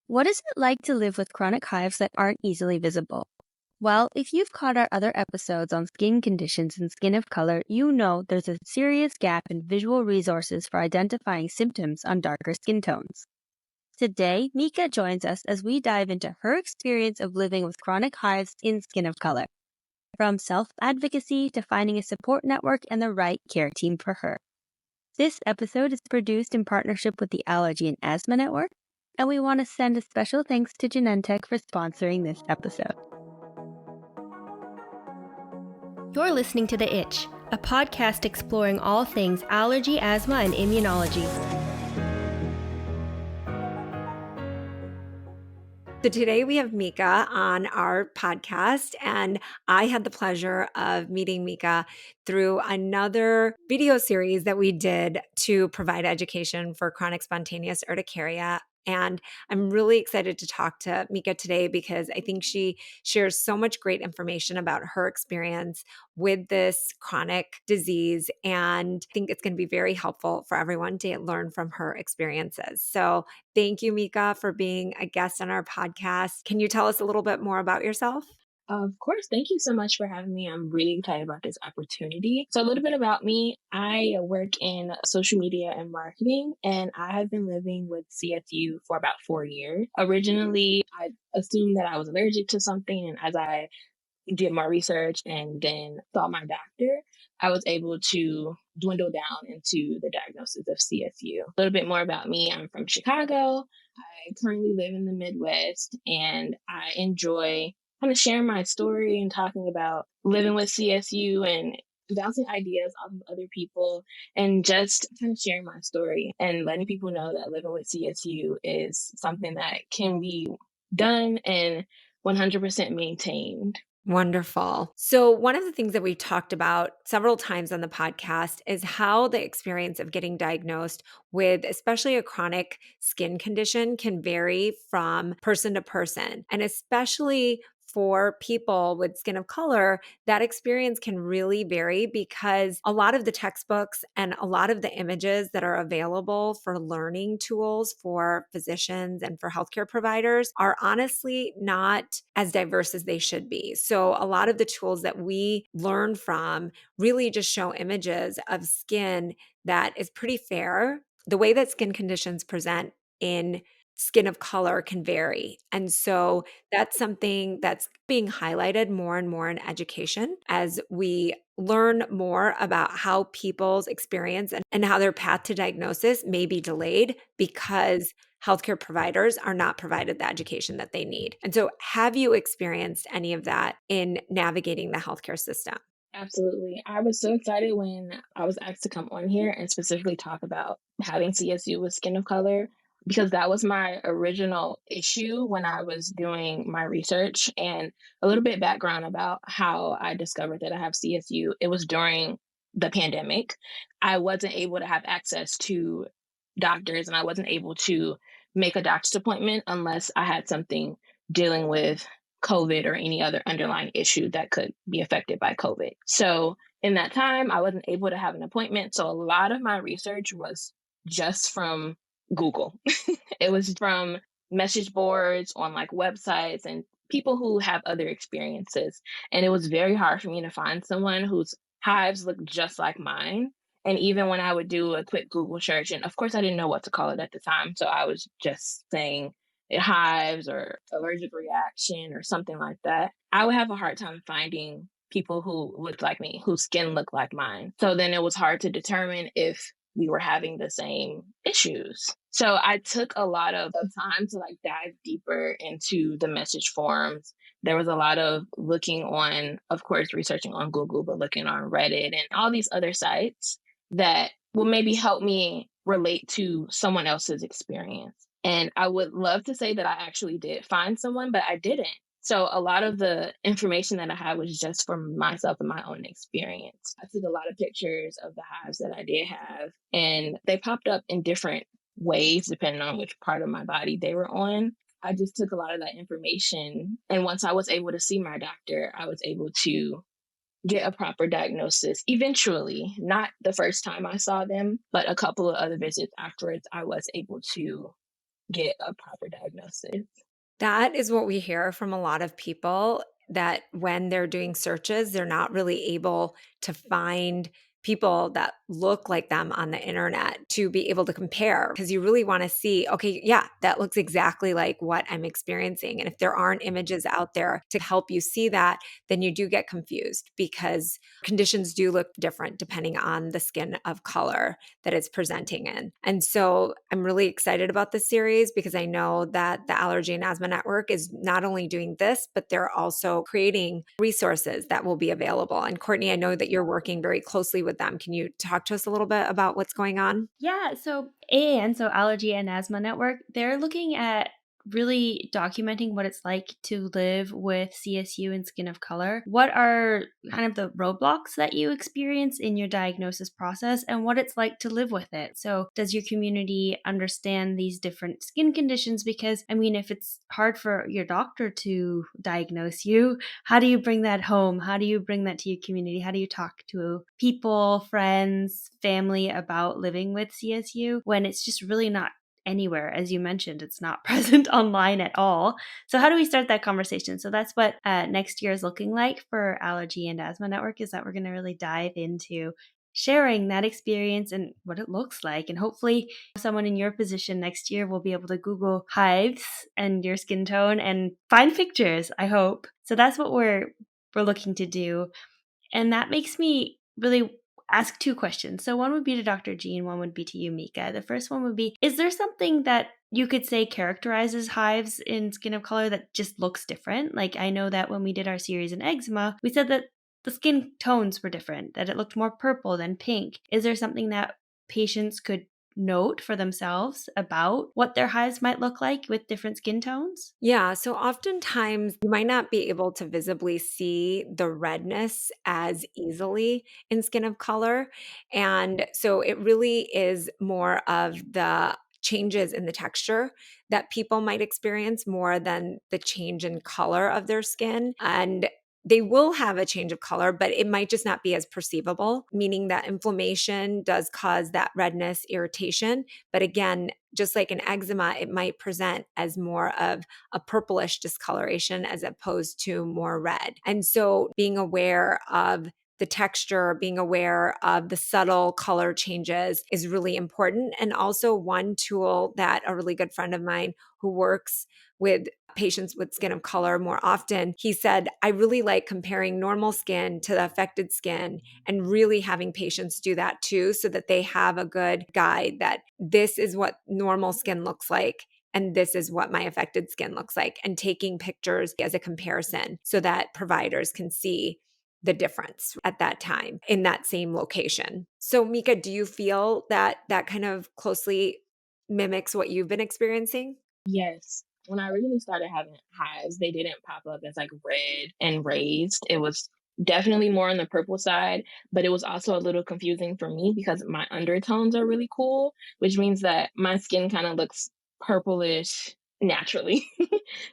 What is it like to live with chronic hives that aren't easily visible? Well, if you've caught our other episodes on skin conditions and skin of color, you know there's a serious gap in visual resources for identifying symptoms on darker skin tones. Today, Meka joins us as we dive into her experience of living with chronic hives in skin of color, from self-advocacy to finding a support network and the right care team for her. This episode is produced in partnership with the Allergy and Asthma Network, and we want to send a special thanks to Genentech for sponsoring this episode. You're listening to The Itch, a podcast exploring all things allergy, asthma, and immunology. So today we have Meka on our podcast, and I had the pleasure of meeting Meka through another video series that we did to provide education for chronic spontaneous urticaria. And I'm really excited to talk to Meka today because I think she shares so much great information about her experience with this chronic disease. And I think it's going to be very helpful for everyone to learn from her experiences. So thank you, Meka, for being a guest on our podcast. Can you tell us a little bit more about yourself? Of course. Thank you so much for having me. I'm really excited about this opportunity. So a little bit about me. I work in social media and marketing, and I have been living with CSU for about 4 years. Originally, I assumed that I was allergic to something, and as I did more research and then saw my doctor, I was able to dwindle down into the diagnosis of CSU. A little bit more about me. I'm from Chicago. I currently live in the Midwest, and I enjoy kind of sharing my story and talking about living with CSU and bouncing ideas off of other people and just kind of sharing my story and letting people know that living with CSU is something that can be done and 100% maintained. Wonderful. So one of the things that we've talked about several times on the podcast is how the experience of getting diagnosed with especially a chronic skin condition can vary from person to person. And especially for people with skin of color, that experience can really vary because a lot of the textbooks and a lot of the images that are available for learning tools for physicians and for healthcare providers are honestly not as diverse as they should be. So a lot of the tools that we learn from really just show images of skin that is pretty fair. The way that skin conditions present in skin of color can vary. And so that's something that's being highlighted more and more in education as we learn more about how people's experience and how their path to diagnosis may be delayed because healthcare providers are not provided the education that they need. And so have you experienced any of that in navigating the healthcare system? Absolutely. I was so excited when I was asked to come on here and specifically talk about having CSU with skin of color because that was my original issue when I was doing my research. And a little bit background about how I discovered that I have CSU. It was during the pandemic. I wasn't able to have access to doctors and I wasn't able to make a doctor's appointment unless I had something dealing with COVID or any other underlying issue that could be affected by COVID. So in that time, I wasn't able to have an appointment. So a lot of my research was just from Google. It was from message boards on like websites and people who have other experiences. And it was very hard for me to find someone whose hives looked just like mine. And even when I would do a quick Google search, and of course I didn't know what to call it at the time. So I was just saying hives or allergic reaction or something like that, I would have a hard time finding people who looked like me, whose skin looked like mine. So then it was hard to determine if we were having the same issues. So I took a lot of time to like dive deeper into the message forums. There was a lot of looking on, of course, researching on Google, but looking on Reddit and all these other sites that will maybe help me relate to someone else's experience. And I would love to say that I actually did find someone, but I didn't. So a lot of the information that I had was just from myself and my own experience. I took a lot of pictures of the hives that I did have, and they popped up in different ways depending on which part of my body they were on. I just took a lot of that information. And once I was able to see my doctor, I was able to get a proper diagnosis eventually. Not the first time I saw them, but a couple of other visits afterwards, I was able to get a proper diagnosis. That is what we hear from a lot of people, that when they're doing searches, they're not really able to find people that look like them on the internet to be able to compare, because you really want to see, okay, yeah, that looks exactly like what I'm experiencing. And if there aren't images out there to help you see that, then you do get confused, because conditions do look different depending on the skin of color that it's presenting in. And so I'm really excited about this series, because I know that the Allergy and Asthma Network is not only doing this, but they're also creating resources that will be available. And Kortney, I know that you're working very closely with them. Can you talk to us a little bit about what's going on? Yeah, so Allergy and Asthma Network, they're looking at really documenting what it's like to live with CSU and skin of color. What are kind of the roadblocks that you experience in your diagnosis process and what it's like to live with it? So, does your community understand these different skin conditions? Because, I mean, if it's hard for your doctor to diagnose you, how do you bring that home? How do you bring that to your community? How do you talk to people, friends, family about living with CSU when it's just really not anywhere? As you mentioned, it's not present online at all. So how do we start that conversation? So that's what next year is looking like for Allergy and Asthma Network, is that we're going to really dive into sharing that experience and what it looks like. And hopefully someone in your position next year will be able to Google hives and your skin tone and find pictures, I hope. So that's what we're looking to do. And that makes me really ask two questions. So one would be to Dr. G and one would be to you, Meka. The first one would be, is there something that you could say characterizes hives in skin of color that just looks different? Like, I know that when we did our series in eczema, we said that the skin tones were different, that it looked more purple than pink. Is there something that patients could note for themselves about what their hives might look like with different skin tones? Yeah, so oftentimes you might not be able to visibly see the redness as easily in skin of color. And so it really is more of the changes in the texture that people might experience more than the change in color of their skin. And they will have a change of color, but it might just not be as perceivable, meaning that inflammation does cause that redness, irritation. But again, just like in eczema, it might present as more of a purplish discoloration as opposed to more red. And so being aware of the texture, being aware of the subtle color changes is really important. And also, one tool that a really good friend of mine who works with patients with skin of color more often, he said, I really like comparing normal skin to the affected skin and really having patients do that too, so that they have a good guide that this is what normal skin looks like and this is what my affected skin looks like, and taking pictures as a comparison so that providers can see the difference at that time in that same location. So Meka, do you feel that that kind of closely mimics what you've been experiencing? Yes. When I originally started having hives, they didn't pop up as like red and raised. It was definitely more on the purple side, but it was also a little confusing for me because my undertones are really cool, which means that my skin kind of looks purplish naturally.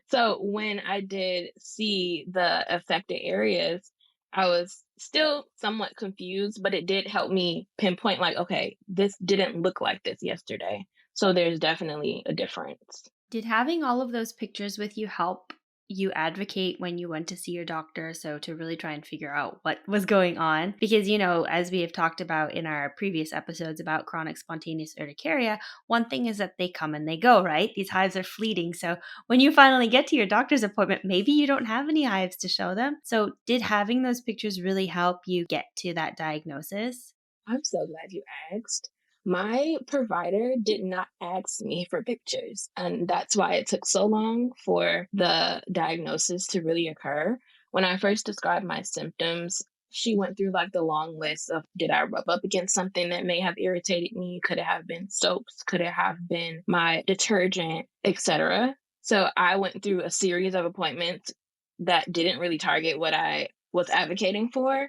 So when I did see the affected areas, I was still somewhat confused, but it did help me pinpoint, like, okay, this didn't look like this yesterday. So there's definitely a difference. Did having all of those pictures with you help you advocate when you went to see your doctor? So, to really try and figure out what was going on? Because, as we have talked about in our previous episodes about chronic spontaneous urticaria, one thing is that they come and they go, right? These hives are fleeting. So, when you finally get to your doctor's appointment, maybe you don't have any hives to show them. So, did having those pictures really help you get to that diagnosis? I'm so glad you asked. My provider did not ask me for pictures, and that's why it took so long for the diagnosis to really occur. When I first described my symptoms, she went through like the long list of, did I rub up against something that may have irritated me? Could it have been soaps? Could it have been my detergent, etc.? So I went through a series of appointments that didn't really target what I was advocating for.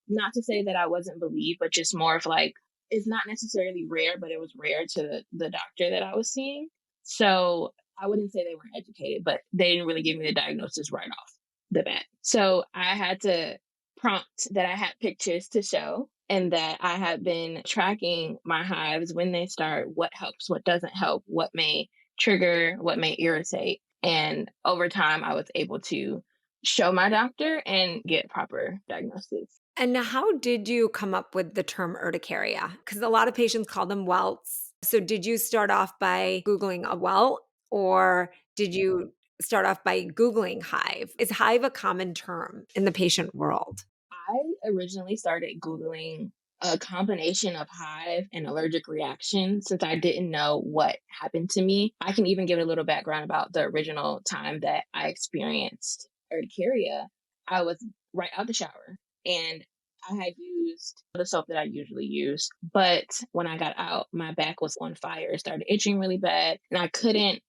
Not to say that I wasn't believed, but just more of like, it's not necessarily rare, but it was rare to the doctor that I was seeing. So I wouldn't say they weren't educated, but they didn't really give me the diagnosis right off the bat. So I had to prompt that I had pictures to show and that I had been tracking my hives, when they start, what helps, what doesn't help, what may trigger, what may irritate. And over time, I was able to show my doctor and get proper diagnosis. And how did you come up with the term urticaria? Because a lot of patients call them welts. So did you start off by Googling a welt, or did you start off by Googling hive? Is hive a common term in the patient world? I originally started Googling a combination of hive and allergic reaction since I didn't know what happened to me. I can even give a little background about the original time that I experienced urticaria. I was right out the shower and I had used the soap that I usually use. But when I got out, my back was on fire. It started itching really bad and I couldn't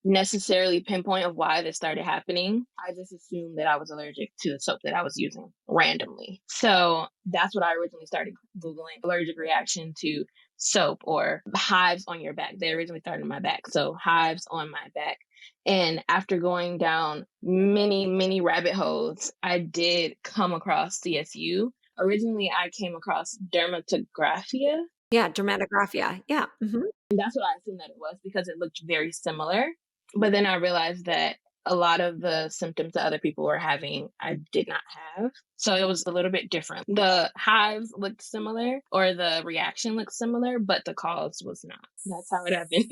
necessarily pinpoint of why this started happening. I just assumed that I was allergic to the soap that I was using randomly. So that's what I originally started Googling, allergic reaction to soap or hives on your back. They originally started on my back. So hives on my back. And after going down many, many rabbit holes, I did come across CSU. Originally, I came across dermatographia. Yeah, dermatographia. Yeah. And that's what I assumed that it was because it looked very similar. But then I realized that a lot of the symptoms that other people were having, I did not have. So it was a little bit different. The hives looked similar or the reaction looked similar, but the cause was not. That's how it happened.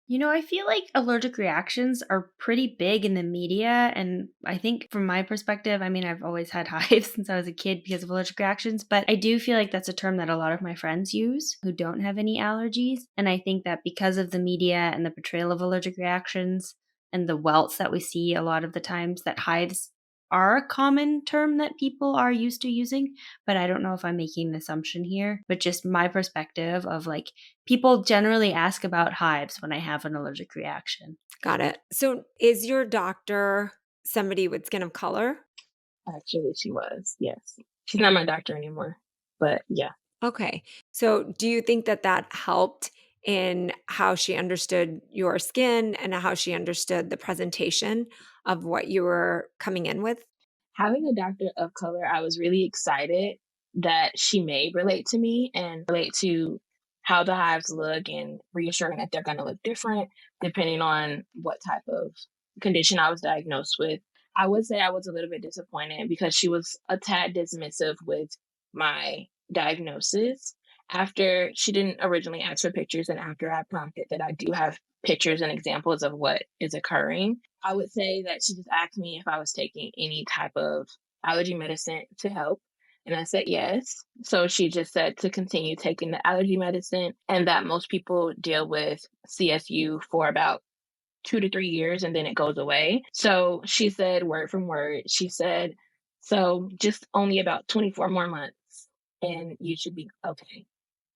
You know, I feel like allergic reactions are pretty big in the media. And I think from my perspective, I mean, I've always had hives since I was a kid because of allergic reactions, but I do feel like that's a term that a lot of my friends use who don't have any allergies. And I think that because of the media and the portrayal of allergic reactions and the welts that we see a lot of the times, that hives are a common term that people are used to using. But I don't know if I'm making an assumption here, but just my perspective of like, people generally ask about hives when I have an allergic reaction. Got it. So is your doctor somebody with skin of color? Actually, she was. Yes. She's not my doctor anymore. But yeah. Okay. So do you think that that helped in how she understood your skin and how she understood the presentation of what you were coming in with? Having a doctor of color, I was really excited that she may relate to me and relate to how the hives look and reassuring that they're going to look different depending on what type of condition I was diagnosed with. I would say I was a little bit disappointed because she was a tad dismissive with my diagnosis. After she didn't originally ask for pictures, and after I prompted that I do have pictures and examples of what is occurring, I would say that she just asked me if I was taking any type of allergy medicine to help. And I said yes. So she just said to continue taking the allergy medicine and that most people deal with CSU for about 2 to 3 years and then it goes away. So she said, word from word, she said, so just only about 24 more months and you should be okay.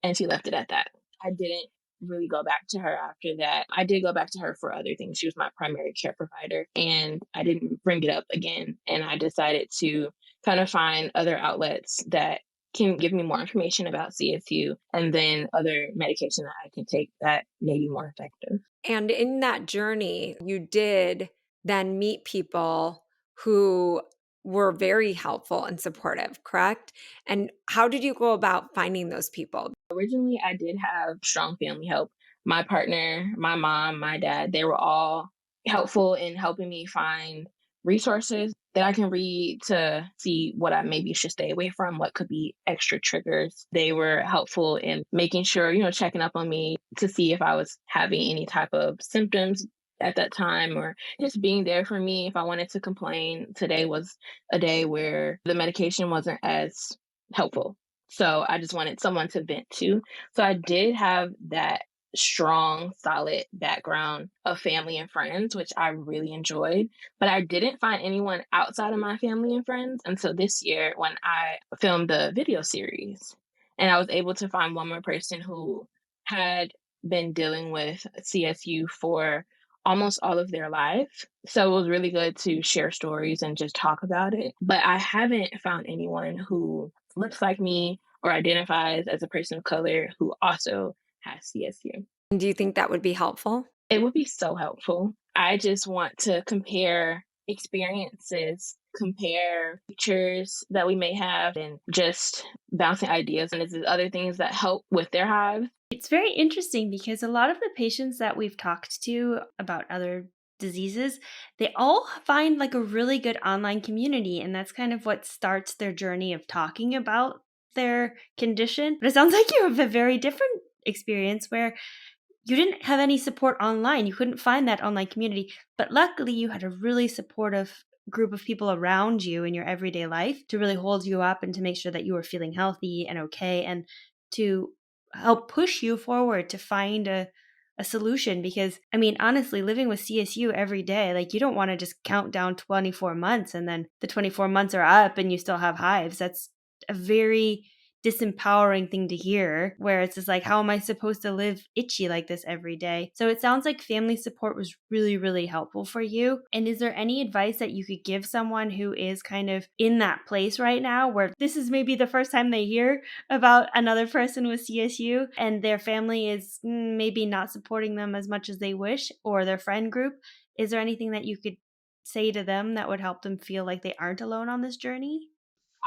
And she left it at that. I didn't really go back to her after that. I did go back to her for other things. She was my primary care provider and I didn't bring it up again. And I decided to kind of find other outlets that can give me more information about CSU and then other medication that I can take that may be more effective. And in that journey, you did then meet people who were very helpful and supportive, correct? And how did you go about finding those people? Originally, I did have strong family help. My partner, my mom, my dad, they were all helpful in helping me find resources that I can read to see what I maybe should stay away from, what could be extra triggers. They were helpful in making sure, checking up on me to see if I was having any type of symptoms at that time or just being there for me if I wanted to complain. Today was a day where the medication wasn't as helpful. So I just wanted someone to vent to. So I did have that strong, solid background of family and friends, which I really enjoyed. But I didn't find anyone outside of my family and friends until this year when I filmed the video series. And I was able to find one more person who had been dealing with CSU for almost all of their life. So it was really good to share stories and just talk about it. But I haven't found anyone who looks like me or identifies as a person of color who also has CSU. And do you think that would be helpful? It would be so helpful. I just want to compare experiences, compare features that we may have, and just bouncing ideas. And there's other things that help with their hives It's very interesting because a lot of the patients that we've talked to about other diseases, they all find like a really good online community. And that's kind of what starts their journey of talking about their condition. But it sounds like you have a very different experience where you didn't have any support online. You couldn't find that online community. But luckily, you had a really supportive group of people around you in your everyday life to really hold you up and to make sure that you were feeling healthy and okay and to help push you forward to find a solution. Because, I mean, honestly, living with CSU every day, like you don't want to just count down 24 months and then the 24 months are up and you still have hives. That's a very disempowering thing to hear, where it's just like, how am I supposed to live itchy like this every day? So it sounds like family support was really, really helpful for you. And is there any advice that you could give someone who is kind of in that place right now where this is maybe the first time they hear about another person with CSU and their family is maybe not supporting them as much as they wish, or their friend group? Is there anything that you could say to them that would help them feel like they aren't alone on this journey?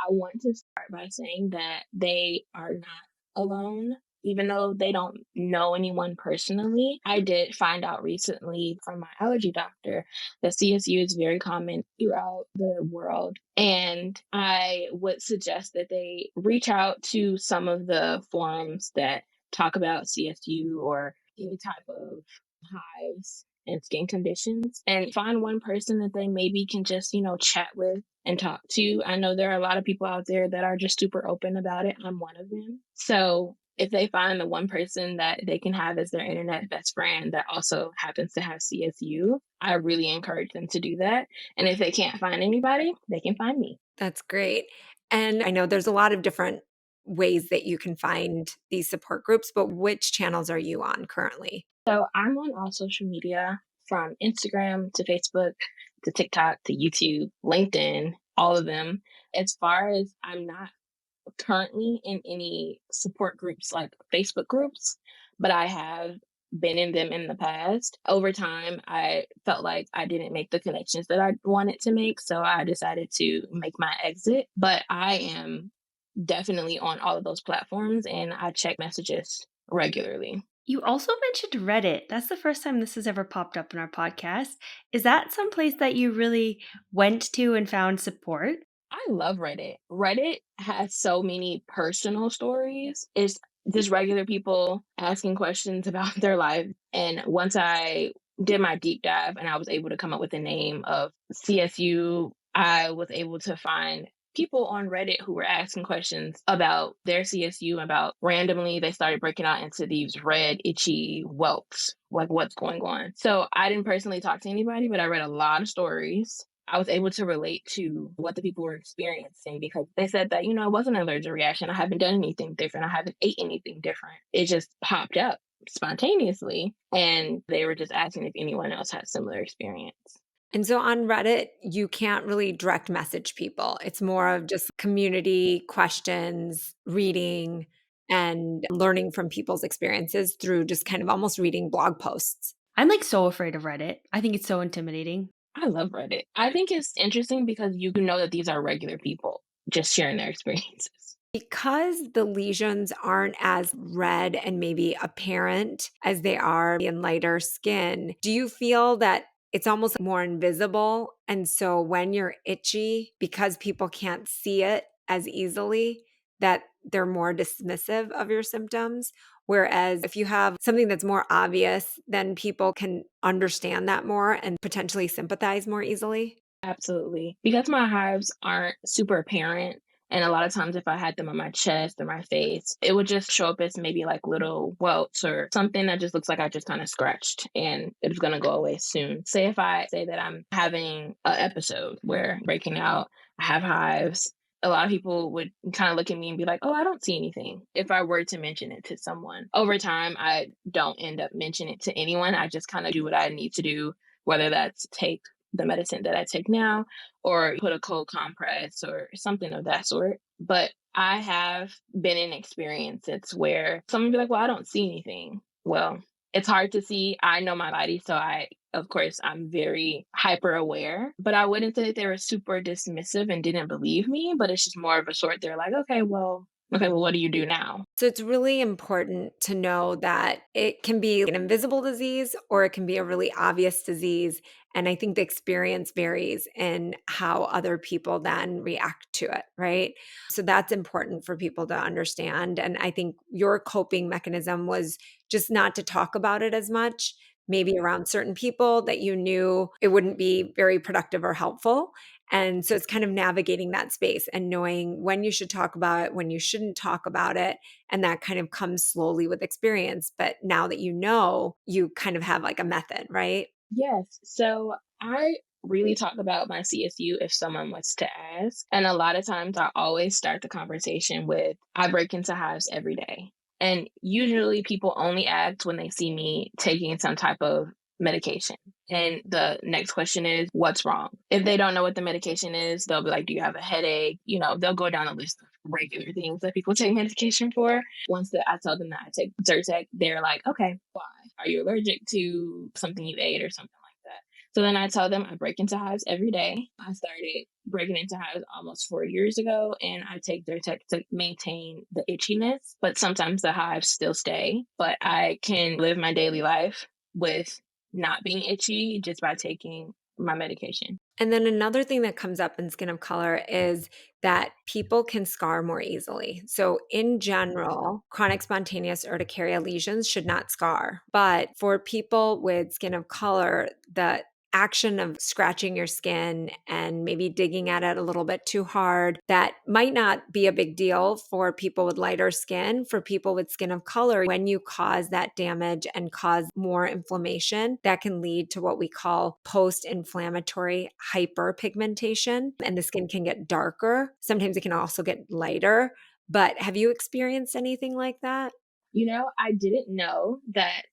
I want to start by saying that they are not alone, even though they don't know anyone personally. I did find out recently from my allergy doctor that CSU is very common throughout the world. And I would suggest that they reach out to some of the forums that talk about CSU or any type of hives and skin conditions, and find one person that they maybe can just, chat with and talk to. I know there are a lot of people out there that are just super open about it. I'm one of them. So if they find the one person that they can have as their internet best friend that also happens to have CSU, I really encourage them to do that. And if they can't find anybody, they can find me. That's great. And I know there's a lot of different ways that you can find these support groups, but which channels are you on currently? So I'm on all social media, from Instagram to Facebook to TikTok to YouTube, LinkedIn, all of them. As far as, I'm not currently in any support groups like Facebook groups, but I have been in them in the past. Over time, I felt like I didn't make the connections that I wanted to make, so I decided to make my exit. But I am definitely on all of those platforms and I check messages regularly. You also mentioned Reddit. That's the first time this has ever popped up in our podcast. Is that someplace that you really went to and found support? I love Reddit. Reddit has so many personal stories. It's just regular people asking questions about their life. And once I did my deep dive and I was able to come up with the name of CSU, I was able to find people on Reddit who were asking questions about their CSU, about randomly they started breaking out into these red, itchy welts, like what's going on. So I didn't personally talk to anybody, but I read a lot of stories. I was able to relate to what the people were experiencing because they said that, it wasn't an allergic reaction. I haven't done anything different. I haven't ate anything different. It just popped up spontaneously. And they were just asking if anyone else had similar experience. And so on Reddit, you can't really direct message people. It's more of just community questions, reading, and learning from people's experiences through just kind of almost reading blog posts. I'm like so afraid of Reddit. I think it's so intimidating. I love Reddit. I think it's interesting because you can know that these are regular people just sharing their experiences. Because the lesions aren't as red and maybe apparent as they are in lighter skin, do you feel that it's almost more invisible? And so when you're itchy, because people can't see it as easily, that they're more dismissive of your symptoms? Whereas if you have something that's more obvious, then people can understand that more and potentially sympathize more easily? Absolutely. Because my hives aren't super apparent, and a lot of times if I had them on my chest or my face, it would just show up as maybe like little welts or something that just looks like I just kind of scratched and it's going to go away soon. Say if I say that I'm having an episode where I'm breaking out, I have hives, a lot of people would kind of look at me and be like, oh, I don't see anything. If I were to mention it to someone, over time, I don't end up mentioning it to anyone. I just kind of do what I need to do, whether that's take the medicine that I take now or put a cold compress or something of that sort. But I have been in experiences where someone be like, well, I don't see anything. Well, it's hard to see. I know my body. So of course, I'm very hyper aware, but I wouldn't say that they were super dismissive and didn't believe me, but it's just more of a sort. They're like, okay, well, Okay, well, what do you do now? So it's really important to know that it can be an invisible disease or it can be a really obvious disease. And I think the experience varies in how other people then react to it, right? So that's important for people to understand. And I think your coping mechanism was just not to talk about it as much, maybe around certain people that you knew it wouldn't be very productive or helpful. And so it's kind of navigating that space and knowing when you should talk about it, when you shouldn't talk about it. And that kind of comes slowly with experience. But now that you know, you kind of have like a method, right? Yes. So I really talk about my CSU if someone was to ask. And a lot of times I always start the conversation with, I break into hives every day. And usually people only ask when they see me taking some type of medication. And the next question is, what's wrong? If they don't know what the medication is, they'll be like, do you have a headache? You know, they'll go down a list of regular things that people take medication for. Once I tell them that I take Zyrtec, they're like, okay, why? Are you allergic to something you ate or something like that? So then I tell them I break into hives every day. I started breaking into hives almost 4 years ago, and I take Zyrtec to maintain the itchiness. But sometimes the hives still stay, but I can live my daily life with not being itchy just by taking my medication. And then another thing that comes up in skin of color is that people can scar more easily. So, in general, chronic spontaneous urticaria lesions should not scar. But for people with skin of color, the action of scratching your skin and maybe digging at it a little bit too hard, that might not be a big deal for people with lighter skin. For people with skin of color, when you cause that damage and cause more inflammation, that can lead to what we call post-inflammatory hyperpigmentation, and the skin can get darker. Sometimes it can also get lighter. But have you experienced anything like that? You know, I didn't know that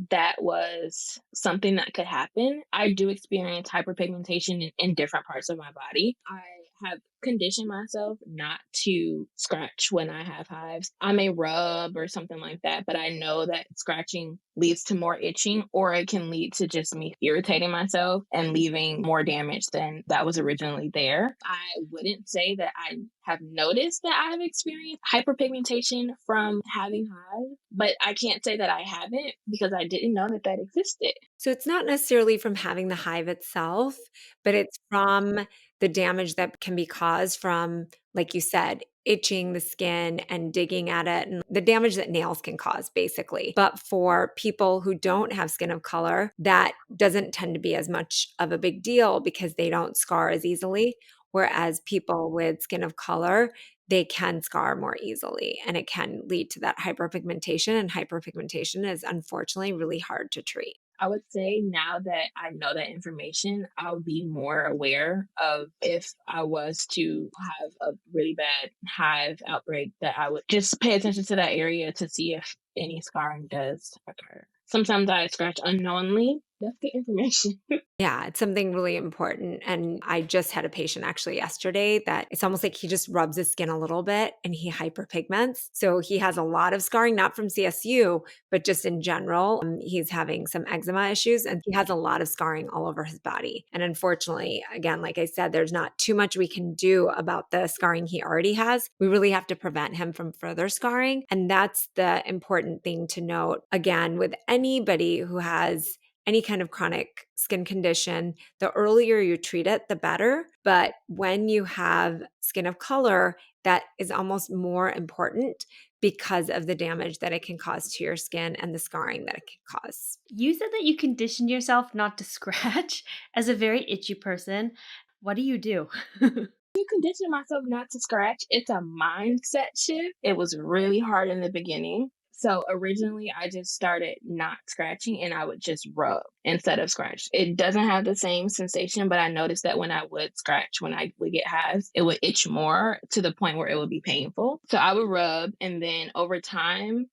that was something that could happen. I do experience hyperpigmentation in different parts of my body. I have conditioned myself not to scratch when I have hives. I may rub or something like that, but I know that scratching leads to more itching, or it can lead to just me irritating myself and leaving more damage than that was originally there. I wouldn't say that I have noticed that I have experienced hyperpigmentation from having hives, but I can't say that I haven't because I didn't know that that existed. So it's not necessarily from having the hive itself, but it's from the damage that can be caused from, like you said, itching the skin and digging at it, and the damage that nails can cause, basically. But for people who don't have skin of color, that doesn't tend to be as much of a big deal because they don't scar as easily. Whereas people with skin of color, they can scar more easily and it can lead to that hyperpigmentation. And hyperpigmentation is unfortunately really hard to treat. I would say now that I know that information, I'll be more aware of if I was to have a really bad hive outbreak, that I would just pay attention to that area to see if any scarring does occur. Sometimes I scratch unknowingly. That's good information. Yeah, it's something really important. And I just had a patient actually yesterday that it's almost like he just rubs his skin a little bit and he hyperpigments. So he has a lot of scarring, not from CSU, but just in general. He's having some eczema issues and he has a lot of scarring all over his body. And unfortunately, again, like I said, there's not too much we can do about the scarring he already has. We really have to prevent him from further scarring. And that's the important thing to note. Again, with anybody who has any kind of chronic skin condition, the earlier you treat it, the better. But when you have skin of color, that is almost more important because of the damage that it can cause to your skin and the scarring that it can cause. You said that you conditioned yourself not to scratch as a very itchy person. What do you do? You condition myself not to scratch. It's a mindset shift. It was really hard in the beginning. So originally I just started not scratching and I would just rub instead of scratch. It doesn't have the same sensation, but I noticed that when I would scratch, when I would get hives, it would itch more to the point where it would be painful. So I would rub, and then over time,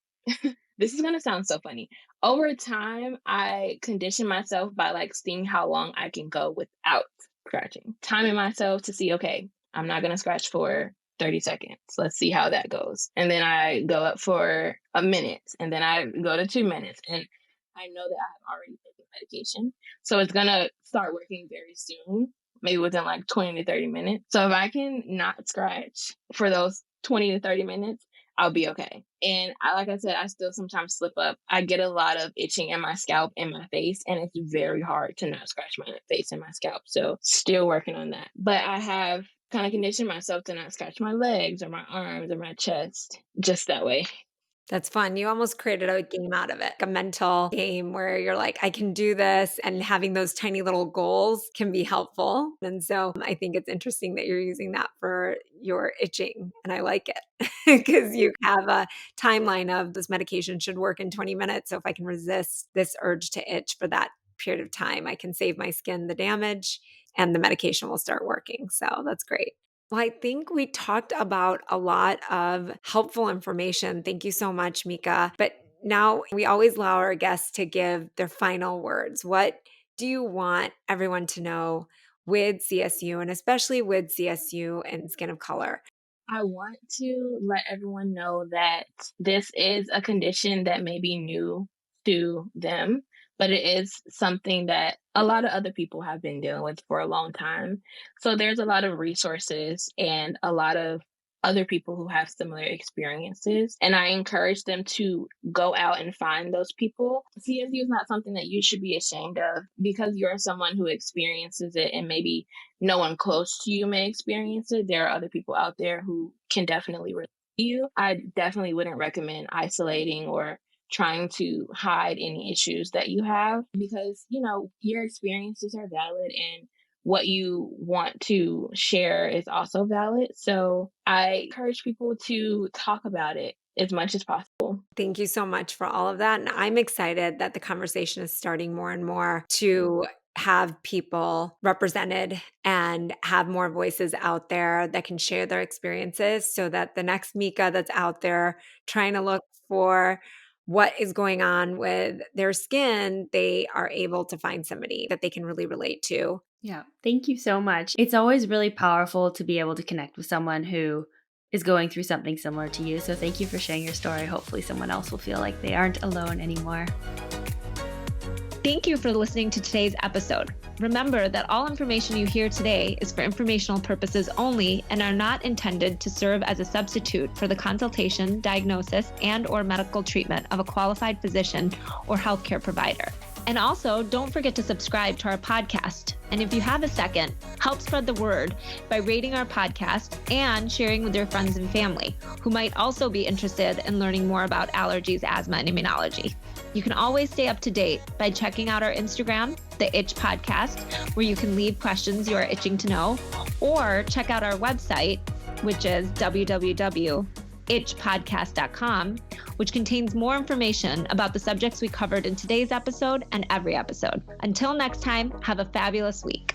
this is going to sound so funny. Over time, I conditioned myself by like seeing how long I can go without scratching, timing myself to see, okay, I'm not going to scratch for 30 seconds. Let's see how that goes. And then I go up for a minute, and then I go to 2 minutes. And I know that I have already taken medication. So it's going to start working very soon, maybe within like 20 to 30 minutes. So if I can not scratch for those 20 to 30 minutes, I'll be okay. And like I said, I still sometimes slip up. I get a lot of itching in my scalp and my face, and it's very hard to not scratch my face and my scalp. So still working on that. But I have kind of conditioned myself to not scratch my legs or my arms or my chest just that way. That's fun. You almost created a game out of it, a mental game where you're like, I can do this. And having those tiny little goals can be helpful. And so I think it's interesting that you're using that for your itching. And I like it because you have a timeline of this medication should work in 20 minutes. So if I can resist this urge to itch for that period of time, I can save my skin the damage and the medication will start working. So that's great. Well, I think we talked about a lot of helpful information. Thank you so much, Meka. But now we always allow our guests to give their final words. What do you want everyone to know with CSU, and especially with CSU and skin of color? I want to let everyone know that this is a condition that may be new to them, but it is something that a lot of other people have been dealing with for a long time. So there's a lot of resources and a lot of other people who have similar experiences. And I encourage them to go out and find those people. CSU is not something that you should be ashamed of because you're someone who experiences it and maybe no one close to you may experience it. There are other people out there who can definitely relate to you. I definitely wouldn't recommend isolating or trying to hide any issues that you have because, your experiences are valid and what you want to share is also valid. So I encourage people to talk about it as much as possible. Thank you so much for all of that. And I'm excited that the conversation is starting more and more to have people represented and have more voices out there that can share their experiences so that the next Meka that's out there trying to look for what is going on with their skin, they are able to find somebody that they can really relate to. Yeah. Thank you so much. It's always really powerful to be able to connect with someone who is going through something similar to you. So thank you for sharing your story. Hopefully someone else will feel like they aren't alone anymore. Thank you for listening to today's episode. Remember that all information you hear today is for informational purposes only and are not intended to serve as a substitute for the consultation, diagnosis, and/or medical treatment of a qualified physician or healthcare provider. And also, don't forget to subscribe to our podcast. And if you have a second, help spread the word by rating our podcast and sharing with your friends and family who might also be interested in learning more about allergies, asthma, and immunology. You can always stay up to date by checking out our Instagram, The Itch Podcast, where you can leave questions you are itching to know, or check out our website, which is www.itchpodcast.com, which contains more information about the subjects we covered in today's episode and every episode. Until next time, have a fabulous week.